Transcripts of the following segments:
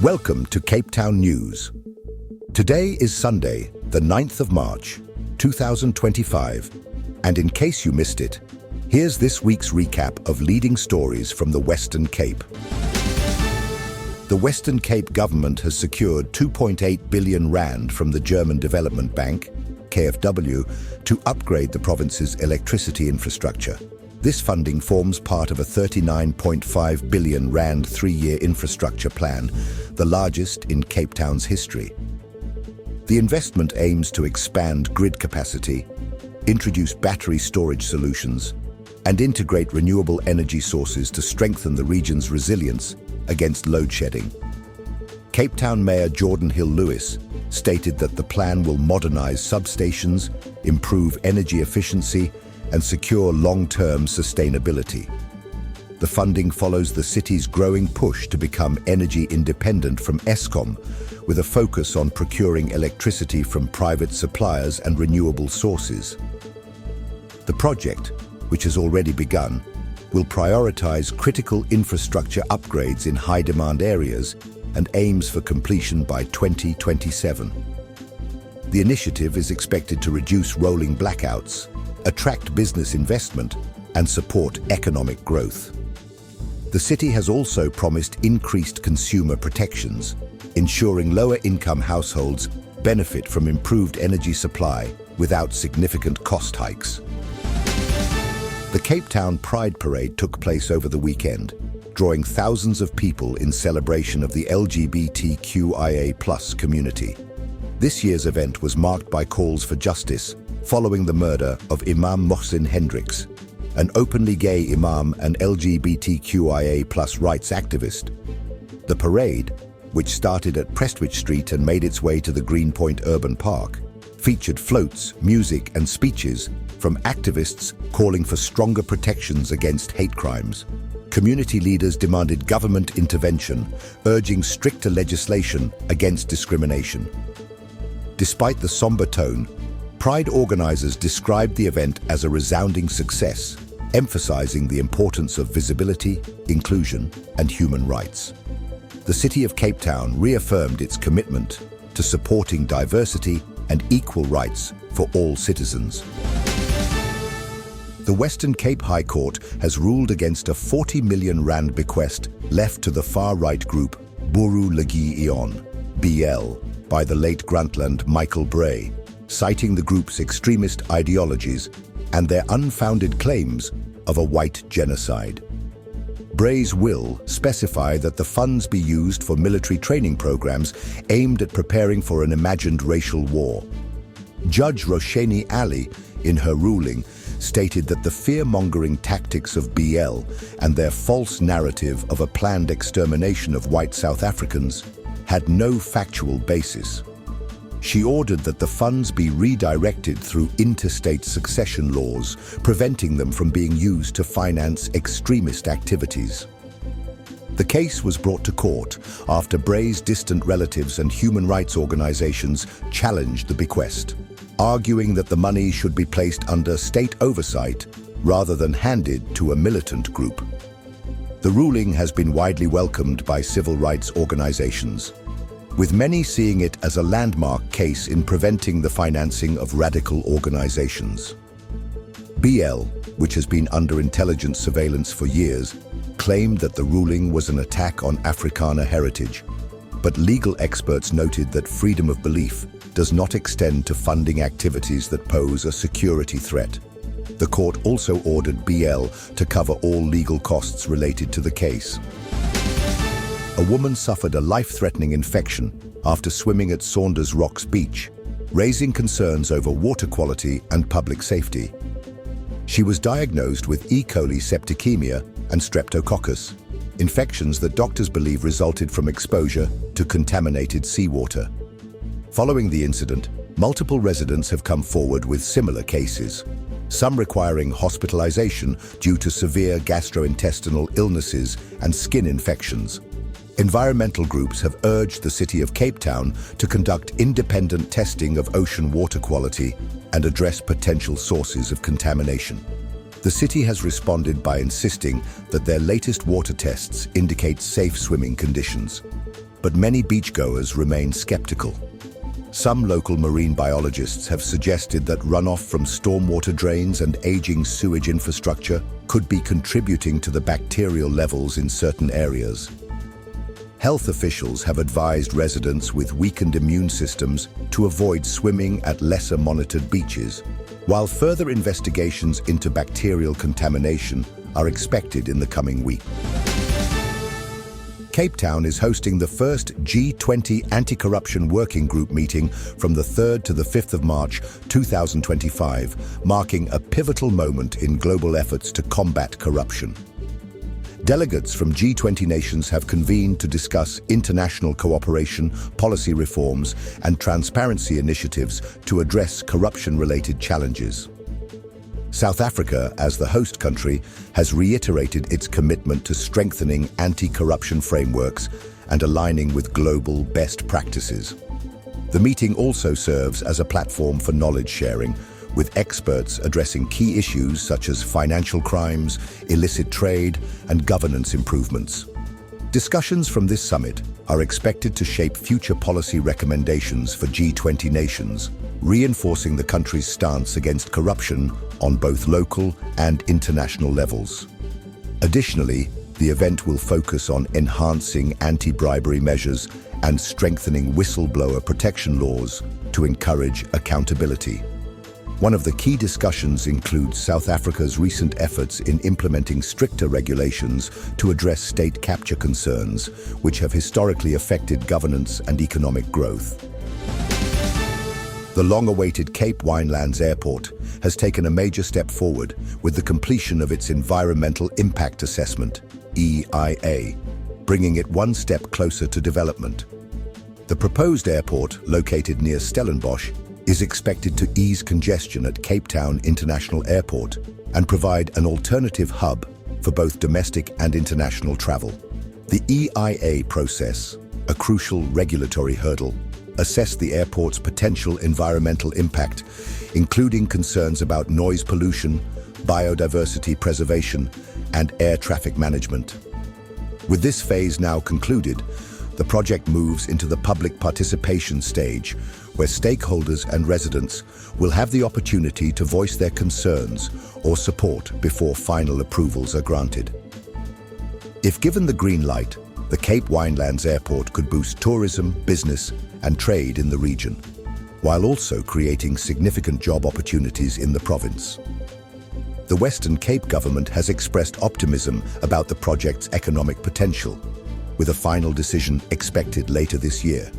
Welcome to Cape Town News. Today is Sunday, the 9th of March, 2025, and in case you missed it, here's this week's recap of leading stories from the Western Cape. The Western Cape government has secured 2.8 billion rand from the German Development Bank, KfW, to upgrade the province's electricity infrastructure. This funding forms part of a 39.5 billion rand three-year infrastructure plan, the largest in Cape Town's history. The investment aims to expand grid capacity, introduce battery storage solutions, and integrate renewable energy sources to strengthen the region's resilience against load shedding. Cape Town Mayor Jordan Hill-Lewis stated that the plan will modernize substations, improve energy efficiency, and secure long-term sustainability. The funding follows the city's growing push to become energy independent from Eskom, with a focus on procuring electricity from private suppliers and renewable sources. The project, which has already begun, will prioritize critical infrastructure upgrades in high-demand areas and aims for completion by 2027. The initiative is expected to reduce rolling blackouts, attract business investment, and support economic growth. The city has also promised increased consumer protections, ensuring lower-income households benefit from improved energy supply without significant cost hikes. The Cape Town Pride Parade took place over the weekend, drawing thousands of people in celebration of the LGBTQIA+ community. This year's event was marked by calls for justice following the murder of Imam Mohsin Hendricks, an openly gay imam and LGBTQIA+ rights activist. The parade, which started at Prestwich Street and made its way to the Greenpoint Urban Park, featured floats, music, and speeches from activists calling for stronger protections against hate crimes. Community leaders demanded government intervention, urging stricter legislation against discrimination. Despite the somber tone, Pride organizers described the event as a resounding success, emphasizing the importance of visibility, inclusion, and human rights. The City of Cape Town reaffirmed its commitment to supporting diversity and equal rights for all citizens. The Western Cape High Court has ruled against a 40 million rand bequest left to the far-right group Buru Legi Ion, BL, by the late Gruntland Michael Bray, citing the group's extremist ideologies and their unfounded claims of a white genocide. Bray's will specify that the funds be used for military training programs aimed at preparing for an imagined racial war. Judge Roshani Ali, in her ruling, stated that the fear-mongering tactics of BL and their false narrative of a planned extermination of white South Africans had no factual basis. She ordered that the funds be redirected through interstate succession laws, preventing them from being used to finance extremist activities. The case was brought to court after Bray's distant relatives and human rights organizations challenged the bequest, arguing that the money should be placed under state oversight rather than handed to a militant group. The ruling has been widely welcomed by civil rights organizations, with many seeing it as a landmark case in preventing the financing of radical organizations. BL, which has been under intelligence surveillance for years, claimed that the ruling was an attack on Afrikaner heritage, but legal experts noted that freedom of belief does not extend to funding activities that pose a security threat. The court also ordered BL to cover all legal costs related to the case. A woman suffered a life-threatening infection after swimming at Saunders Rocks Beach, raising concerns over water quality and public safety. She was diagnosed with E. coli septicemia and streptococcus, infections that doctors believe resulted from exposure to contaminated seawater. Following the incident, multiple residents have come forward with similar cases, some requiring hospitalization due to severe gastrointestinal illnesses and skin infections. Environmental groups have urged the City of Cape Town to conduct independent testing of ocean water quality and address potential sources of contamination. The city has responded by insisting that their latest water tests indicate safe swimming conditions. but many beachgoers remain skeptical. Some local marine biologists have suggested that runoff from stormwater drains and aging sewage infrastructure could be contributing to the bacterial levels in certain areas. Health officials have advised residents with weakened immune systems to avoid swimming at lesser monitored beaches, while further investigations into bacterial contamination are expected in the coming week. Cape Town is hosting the first G20 Anti-Corruption Working Group meeting from the 3rd to the 5th of March 2025, marking a pivotal moment in global efforts to combat corruption. Delegates from G20 nations have convened to discuss international cooperation, policy reforms, and transparency initiatives to address corruption-related challenges. South Africa, as the host country, has reiterated its commitment to strengthening anti-corruption frameworks and aligning with global best practices. The meeting also serves as a platform for knowledge sharing, with experts addressing key issues such as financial crimes, illicit trade, and governance improvements. Discussions from this summit are expected to shape future policy recommendations for G20 nations, reinforcing the country's stance against corruption on both local and international levels. Additionally, the event will focus on enhancing anti-bribery measures and strengthening whistleblower protection laws to encourage accountability. One of the key discussions includes South Africa's recent efforts in implementing stricter regulations to address state capture concerns, which have historically affected governance and economic growth. The long-awaited Cape Winelands Airport has taken a major step forward with the completion of its Environmental Impact Assessment, EIA, bringing it one step closer to development. The proposed airport, located near Stellenbosch, is expected to ease congestion at Cape Town International Airport and provide an alternative hub for both domestic and international travel. The EIA process, a crucial regulatory hurdle, assessed the airport's potential environmental impact, including concerns about noise pollution, biodiversity preservation, and air traffic management. With this phase now concluded, the project moves into the public participation stage, where stakeholders and residents will have the opportunity to voice their concerns or support before final approvals are granted. If given the green light, the Cape Winelands Airport could boost tourism, business, and trade in the region, while also creating significant job opportunities in the province. The Western Cape government has expressed optimism about the project's economic potential, with a final decision expected later this year.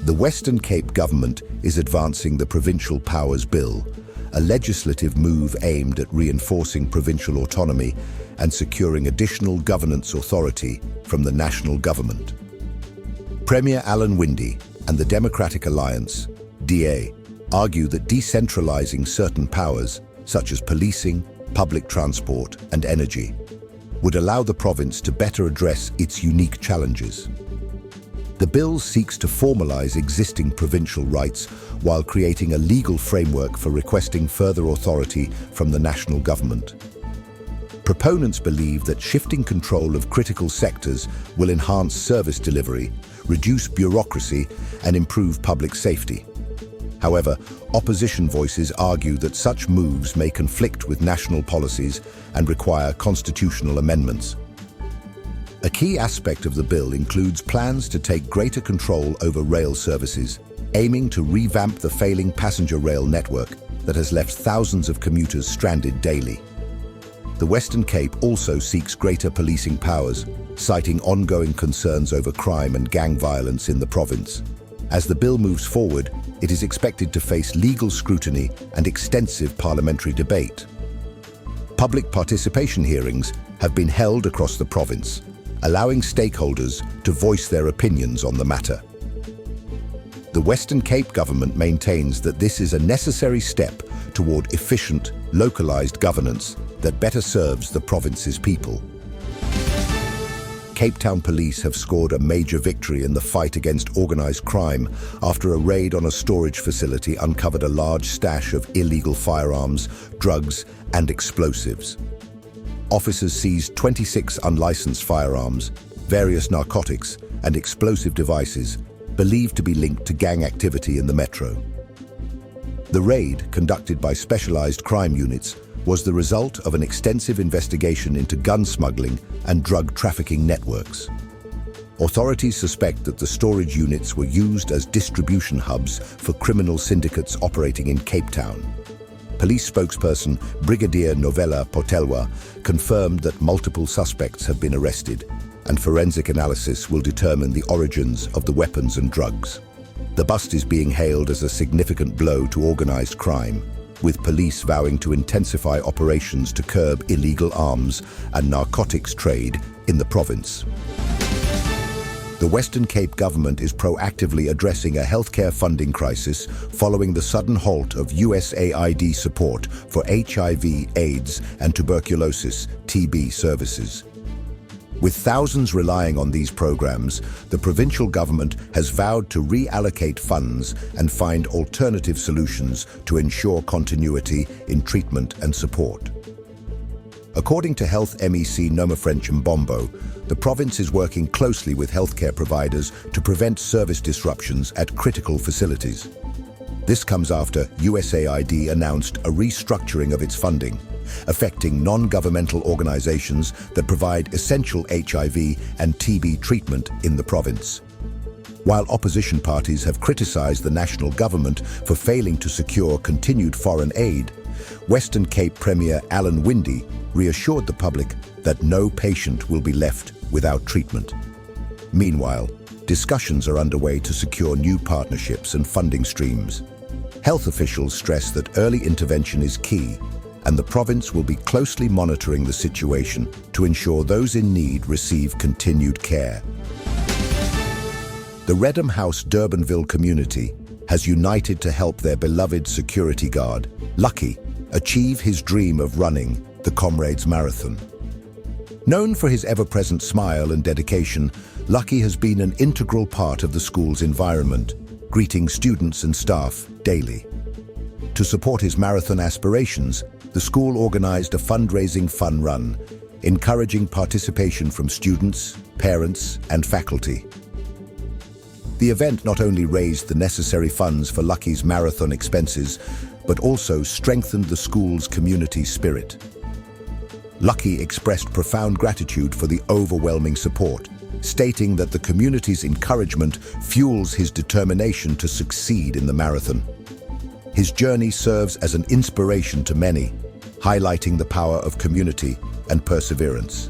The Western Cape government is advancing the Provincial Powers Bill, a legislative move aimed at reinforcing provincial autonomy and securing additional governance authority from the national government. Premier Alan Winde and the Democratic Alliance, DA, argue that decentralizing certain powers, such as policing, public transport, and energy, would allow the province to better address its unique challenges. The bill seeks to formalize existing provincial rights while creating a legal framework for requesting further authority from the national government. Proponents believe that shifting control of critical sectors will enhance service delivery, reduce bureaucracy, and improve public safety. However, opposition voices argue that such moves may conflict with national policies and require constitutional amendments. A key aspect of the bill includes plans to take greater control over rail services, aiming to revamp the failing passenger rail network that has left thousands of commuters stranded daily. The Western Cape also seeks greater policing powers, citing ongoing concerns over crime and gang violence in the province. As the bill moves forward, it is expected to face legal scrutiny and extensive parliamentary debate. Public participation hearings have been held across the province, allowing stakeholders to voice their opinions on the matter. The Western Cape government maintains that this is a necessary step toward efficient, localized governance that better serves the province's people. Cape Town police have scored a major victory in the fight against organized crime after a raid on a storage facility uncovered a large stash of illegal firearms, drugs, and explosives. Officers seized 26 unlicensed firearms, various narcotics, and explosive devices believed to be linked to gang activity in the metro. The raid, conducted by specialized crime units, was the result of an extensive investigation into gun smuggling and drug trafficking networks. Authorities suspect that the storage units were used as distribution hubs for criminal syndicates operating in Cape Town. Police spokesperson Brigadier Novella Potelwa confirmed that multiple suspects have been arrested, and forensic analysis will determine the origins of the weapons and drugs. The bust is being hailed as a significant blow to organized crime, with police vowing to intensify operations to curb illegal arms and narcotics trade in the province. The Western Cape government is proactively addressing a healthcare funding crisis following the sudden halt of USAID support for HIV, AIDS, and tuberculosis (TB) services. With thousands relying on these programs, the provincial government has vowed to reallocate funds and find alternative solutions to ensure continuity in treatment and support. According to Health MEC Nomafrench Mbombo, the province is working closely with healthcare providers to prevent service disruptions at critical facilities. This comes after USAID announced a restructuring of its funding, affecting non-governmental organizations that provide essential HIV and TB treatment in the province. While opposition parties have criticized the national government for failing to secure continued foreign aid, Western Cape Premier Alan Winde reassured the public that no patient will be left without treatment. Meanwhile, discussions are underway to secure new partnerships and funding streams. Health officials stress that early intervention is key, and the province will be closely monitoring the situation to ensure those in need receive continued care. The Redham House Durbanville community has united to help their beloved security guard, Lucky, achieve his dream of running the Comrades Marathon. Known for his ever-present smile and dedication, Lucky has been an integral part of the school's environment, greeting students and staff daily. To support his marathon aspirations, the school organized a fundraising fun run, encouraging participation from students, parents, and faculty. The event not only raised the necessary funds for Lucky's marathon expenses, but also strengthened the school's community spirit. Lucky expressed profound gratitude for the overwhelming support, stating that the community's encouragement fuels his determination to succeed in the marathon. His journey serves as an inspiration to many, highlighting the power of community and perseverance.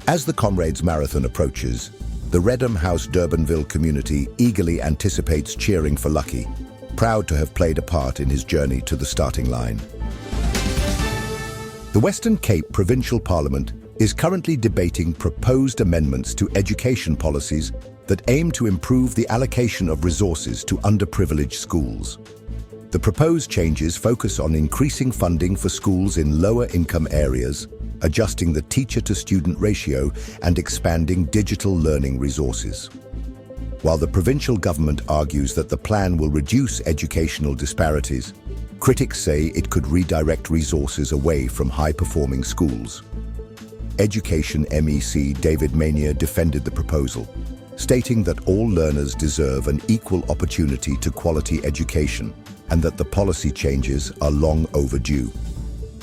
As the Comrades Marathon approaches, the Redham House Durbanville community eagerly anticipates cheering for Lucky, proud to have played a part in his journey to the starting line. The Western Cape Provincial Parliament is currently debating proposed amendments to education policies that aim to improve the allocation of resources to underprivileged schools. The proposed changes focus on increasing funding for schools in lower-income areas, adjusting the teacher-to-student ratio, and expanding digital learning resources. While the provincial government argues that the plan will reduce educational disparities, critics say it could redirect resources away from high-performing schools. Education MEC David Mania defended the proposal, stating that all learners deserve an equal opportunity to quality education and that the policy changes are long overdue.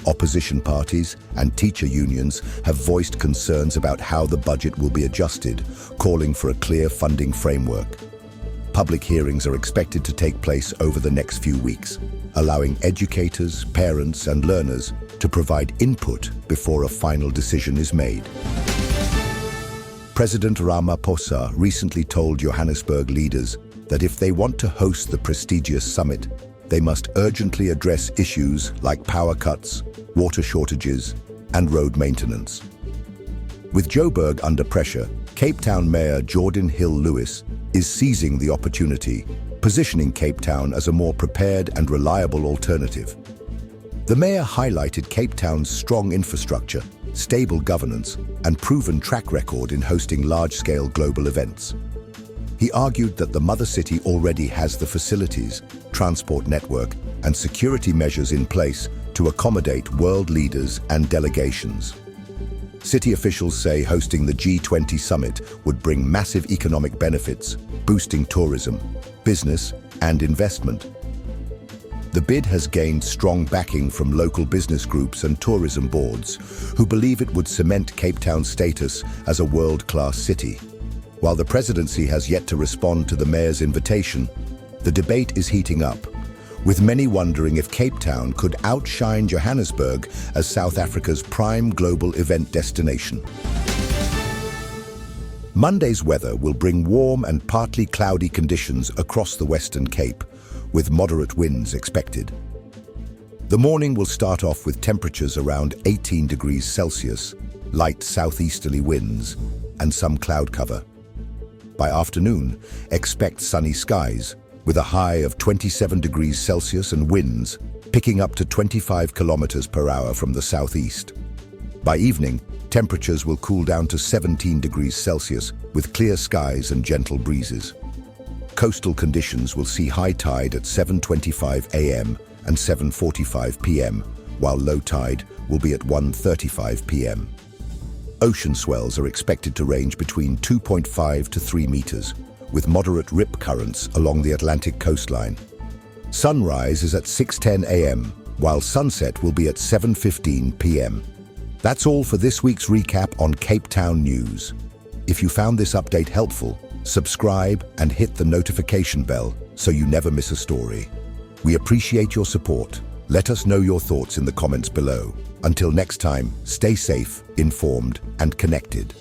Opposition parties and teacher unions have voiced concerns about how the budget will be adjusted, calling for a clear funding framework. Public hearings are expected to take place over the next few weeks, allowing educators, parents, and learners to provide input before a final decision is made. President Ramaphosa recently told Johannesburg leaders that if they want to host the prestigious summit, they must urgently address issues like power cuts, water shortages, and road maintenance. With Joburg under pressure, Cape Town Mayor Jordan Hill-Lewis is seizing the opportunity, positioning Cape Town as a more prepared and reliable alternative. The mayor highlighted Cape Town's strong infrastructure, stable governance, and proven track record in hosting large-scale global events. He argued that the mother city already has the facilities, transport network, and security measures in place to accommodate world leaders and delegations. City officials say hosting the G20 summit would bring massive economic benefits, boosting tourism, business, and investment. The bid has gained strong backing from local business groups and tourism boards, who believe it would cement Cape Town's status as a world-class city. While the presidency has yet to respond to the mayor's invitation, the debate is heating up, with many wondering if Cape Town could outshine Johannesburg as South Africa's prime global event destination. Monday's weather will bring warm and partly cloudy conditions across the Western Cape, with moderate winds expected. The morning will start off with temperatures around 18 degrees Celsius, light southeasterly winds, and some cloud cover. By afternoon, expect sunny skies, with a high of 27 degrees Celsius and winds picking up to 25 kilometers per hour from the southeast. By evening, temperatures will cool down to 17 degrees Celsius with clear skies and gentle breezes. Coastal conditions will see high tide at 7:25 a.m. and 7:45 p.m., while low tide will be at 1:35 p.m. Ocean swells are expected to range between 2.5 to 3 meters, with moderate rip currents along the Atlantic coastline. Sunrise is at 6:10 a.m., while sunset will be at 7:15 p.m. That's all for this week's recap on Cape Town News. If you found this update helpful, subscribe and hit the notification bell so you never miss a story. We appreciate your support. Let us know your thoughts in the comments below. Until next time, stay safe, informed, and connected.